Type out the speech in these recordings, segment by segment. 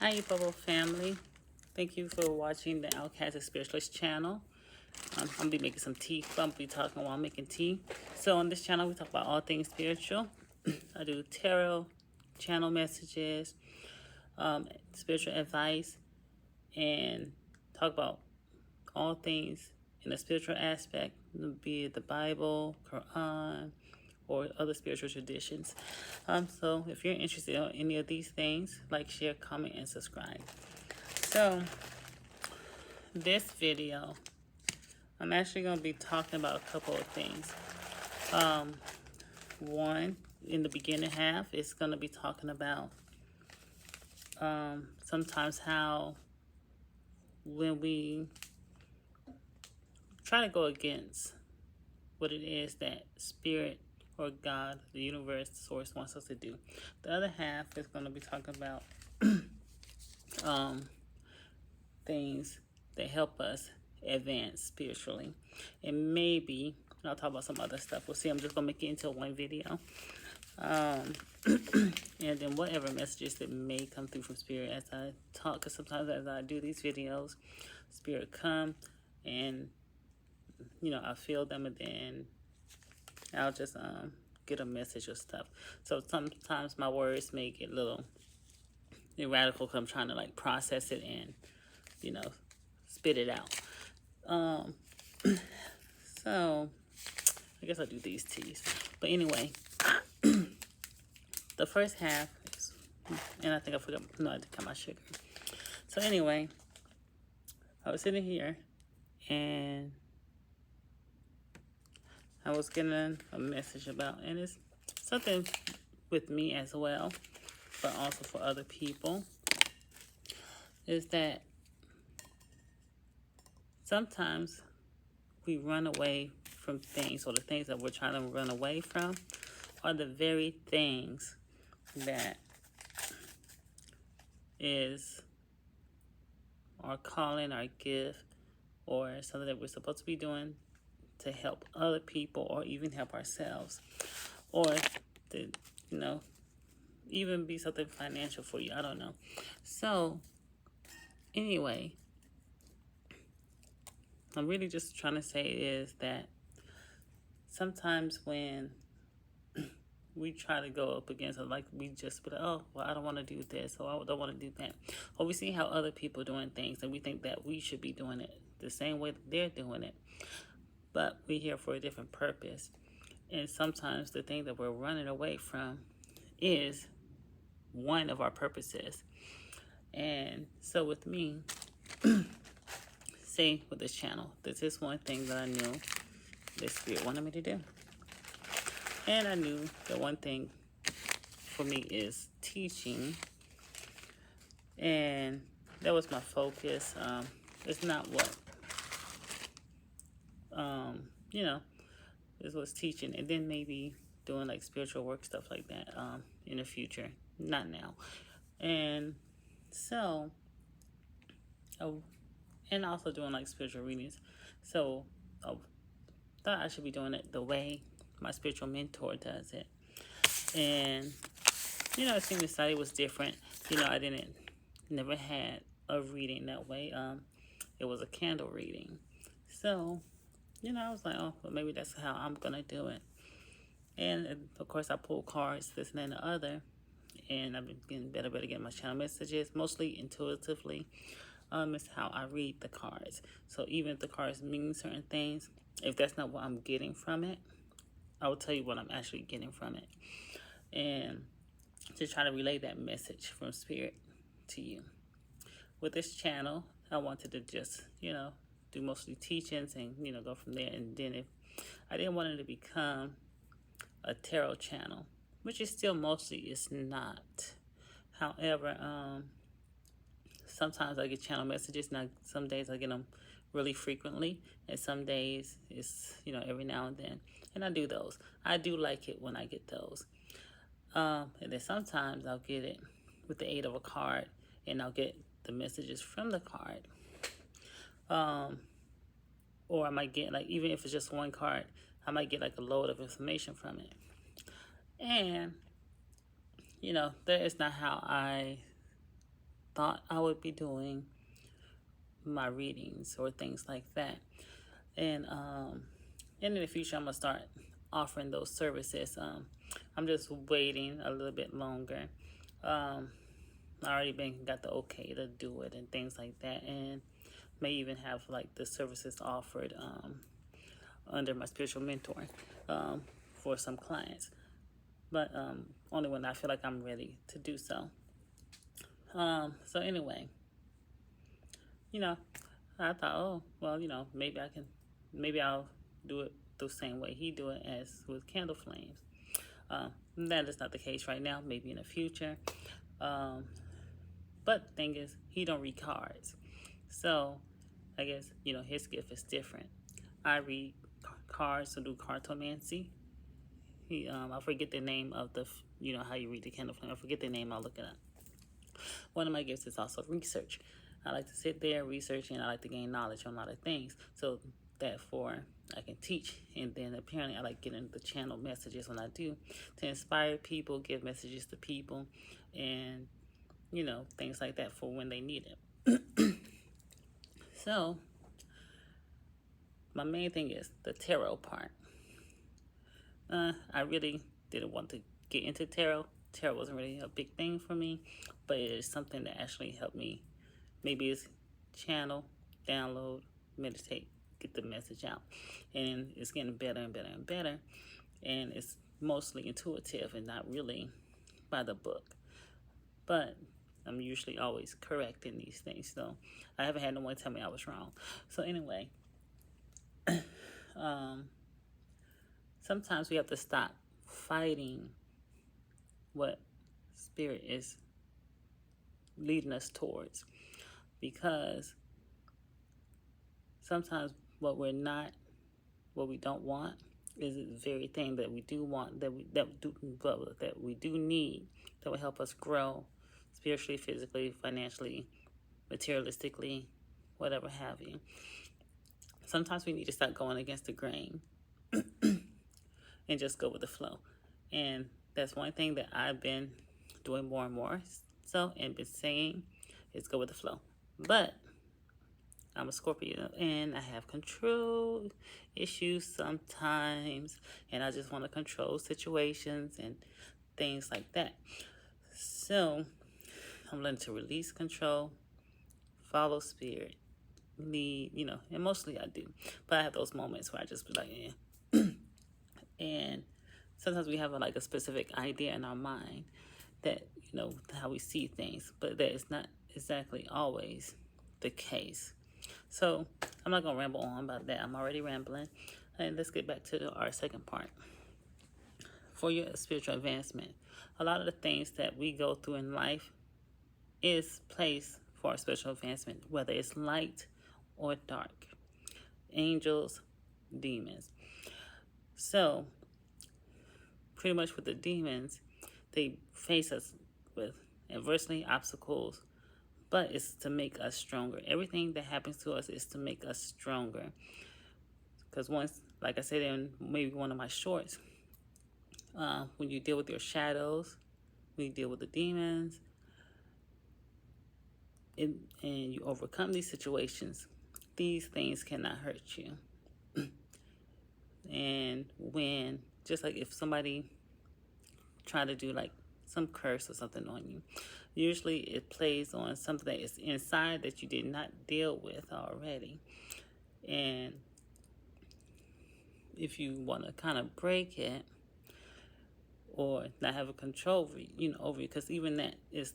Hi, Bubble family. Thank you for watching the Outcast Spiritualist channel. I'm going to be making some tea. I'm going to be talking while I'm making tea. So on this channel, we talk about all things spiritual. I do tarot, channel messages, spiritual advice, and talk about all things in the spiritual aspect, be it the Bible, Quran, or other spiritual traditions. So if you're interested in any of these things, like, share, comment, and subscribe. So this video, I'm actually going to be talking about a couple of things. One, in the beginning half, it's going to be talking about sometimes how when we try to go against what it is that spirit or God, the universe, the source wants us to do. The other half is going to be talking about things that help us advance spiritually. And maybe I'll talk about some other stuff. We'll see. I'm just going to make it into one video. And then whatever messages that may come through from spirit as I talk, because sometimes as I do these videos, spirit come and I feel them, and then I'll just get a message or stuff. So sometimes my words may get a little erratic because I'm trying to like process it and spit it out. So I guess I'll do these teas. But anyway, the first half is, and I think I forgot, no, I didn't cut my sugar. So anyway, I was sitting here and I was getting a message about, and it's something with me as well, but also for other people, is that sometimes we run away from things, or the things that we're trying to run away from are the very things that is our calling, our gift, or something that we're supposed to be doing to help other people, or even help ourselves, or to, even be something financial for you. I don't know. So anyway, I'm really just trying to say is that sometimes when we try to go up against it, like we just be like, oh, well, I don't want to do this, or I don't want to do that. Or we see how other people are doing things, and we think that we should be doing it the same way that they're doing it. But we're here for a different purpose. And sometimes the thing that we're running away from is one of our purposes. And so with me, say with this channel, this is one thing that I knew the spirit wanted me to do. And I knew that one thing for me is teaching. And that was my focus. It's not what, this was teaching. And then maybe doing like spiritual work, stuff like that in the future. Not now. And so, and also doing like spiritual readings. So I thought I should be doing it the way my spiritual mentor does it. And, it seemed the study was different. I never had a reading that way. It was a candle reading. So, I was like, oh, well, maybe that's how I'm going to do it. And of course, I pulled cards, this and the other. And I've been getting better getting my channel messages, mostly intuitively. Is how I read the cards. So even if the cards mean certain things, if that's not what I'm getting from it, I will tell you what I'm actually getting from it. And to try to relay that message from spirit to you. With this channel, I wanted to just, do mostly teachings and, go from there. And then if I didn't want it to become a tarot channel, which is still mostly is not. However, sometimes I get channel messages. Now, some days I get them really frequently, and some days it's, every now and then. And I do those. I do like it when I get those. And then sometimes I'll get it with the aid of a card, and I'll get the messages from the card. Or I might get, like, even if it's just one card, I might get like a load of information from it. And, that is not how I thought I would be doing my readings or things like that. And in the future, I'm gonna start offering those services. I'm just waiting a little bit longer. Um, I already got the okay to do it and things like that, and may even have like the services offered under my spiritual mentor for some clients. But only when I feel like I'm ready to do so. So anyway, you know, I thought, oh, well, maybe I'll do it the same way he do it as with candle flames. That is not the case right now. Maybe in the future. But the thing is, he don't read cards, so I guess his gift is different. I read cards to do cartomancy. I forget the name of the how you read the candle flame. I forget the name. I'll look it up. One of my gifts is also research. I like to sit there researching. I like to gain knowledge on a lot of things. So therefore, I can teach. And then apparently, I like getting the channel messages when I do to inspire people, give messages to people, and things like that for when they need it. So my main thing is the tarot part. I really didn't want to get into tarot. Tarot wasn't really a big thing for me, but it is something that actually helped me. Maybe it's channel, download, meditate, get the message out. And it's getting better and better and better. And it's mostly intuitive and not really by the book. But I'm usually always correcting these things, so I haven't had no one tell me I was wrong. So anyway, sometimes we have to stop fighting what spirit is leading us towards, because sometimes what we don't want is the very thing that we do want, that we do need, that will help us grow spiritually, physically, financially, materialistically, whatever have you. Sometimes we need to start going against the grain and just go with the flow. And that's one thing that I've been doing more and more so, and been saying, is go with the flow. But I'm a Scorpio and I have control issues sometimes, and I just want to control situations and things like that. So I'm learning to release control, follow spirit, lead, and mostly I do. But I have those moments where I just be like, yeah. And sometimes we have a specific idea in our mind that, how we see things, but that is not exactly always the case. So I'm not going to ramble on about that. I'm already rambling. And let's get back to our second part. For your spiritual advancement, a lot of the things that we go through in life is placed for our spiritual advancement, whether it's light or dark, angels, demons. So pretty much with the demons, they face us with adversity, obstacles, but it's to make us stronger. Everything that happens to us is to make us stronger. Because once, like I said in maybe one of my shorts, when you deal with your shadows, when you deal with the demons, and you overcome these situations, these things cannot hurt you. And when, just like if somebody try to do some curse or something on you, usually it plays on something that is inside that you did not deal with already. And if you want to kind of break it or not have a control over it, because even that is,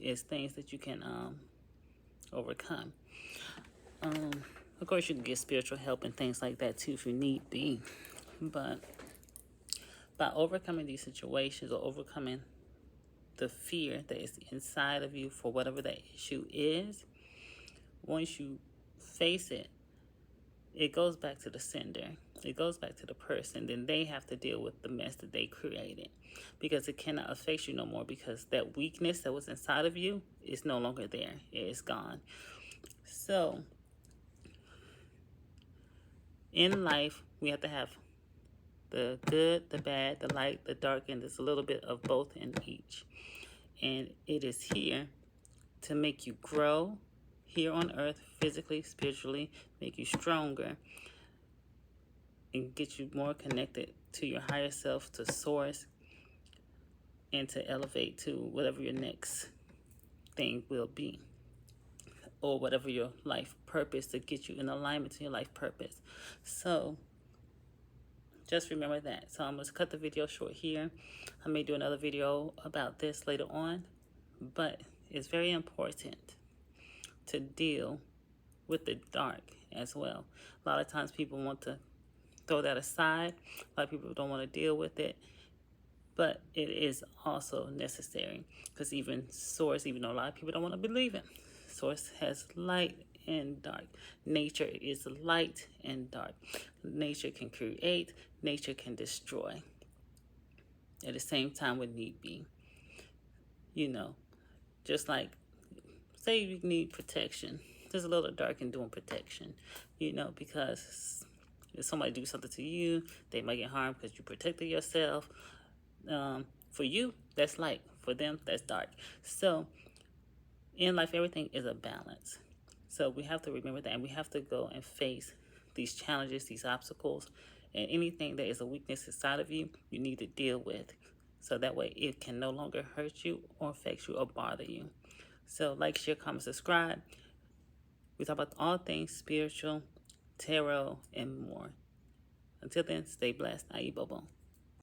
is things that you can overcome. Of course, you can get spiritual help and things like that too if you need be. But by overcoming these situations or overcoming the fear that is inside of you for whatever that issue is, once you face it, it goes back to the sender. It goes back to the person. Then they have to deal with the mess that they created, because it cannot affect you no more, because that weakness that was inside of you is no longer there. It is gone. So in life, we have to have the good, the bad, the light, the dark, and there's a little bit of both in each. And it is here to make you grow here on earth, physically, spiritually, make you stronger, and get you more connected to your higher self, to source, and to elevate to whatever your next thing will be, or whatever your life purpose, to get you in alignment to your life purpose. So just remember that. So I'm going to cut the video short here. I may do another video about this later on, but it's very important to deal with the dark as well. A lot of times people want to throw that aside. A lot of people don't want to deal with it, but it is also necessary, because even Source, even though a lot of people don't want to believe it, Source has light and dark. Nature is light and dark. Nature can create, nature can destroy at the same time when need be. You know, just like, say you need protection, there's a little dark in doing protection, you know, because if somebody do something to you, they might get harmed because you protected yourself. For you, that's light. For them, that's dark. So in life, everything is a balance. So we have to remember that, and we have to go and face these challenges, these obstacles, and anything that is a weakness inside of you, you need to deal with. So that way it can no longer hurt you or affect you or bother you. So like, share, comment, subscribe. We talk about all things spiritual, tarot, and more. Until then, stay blessed. Aye, Bobo.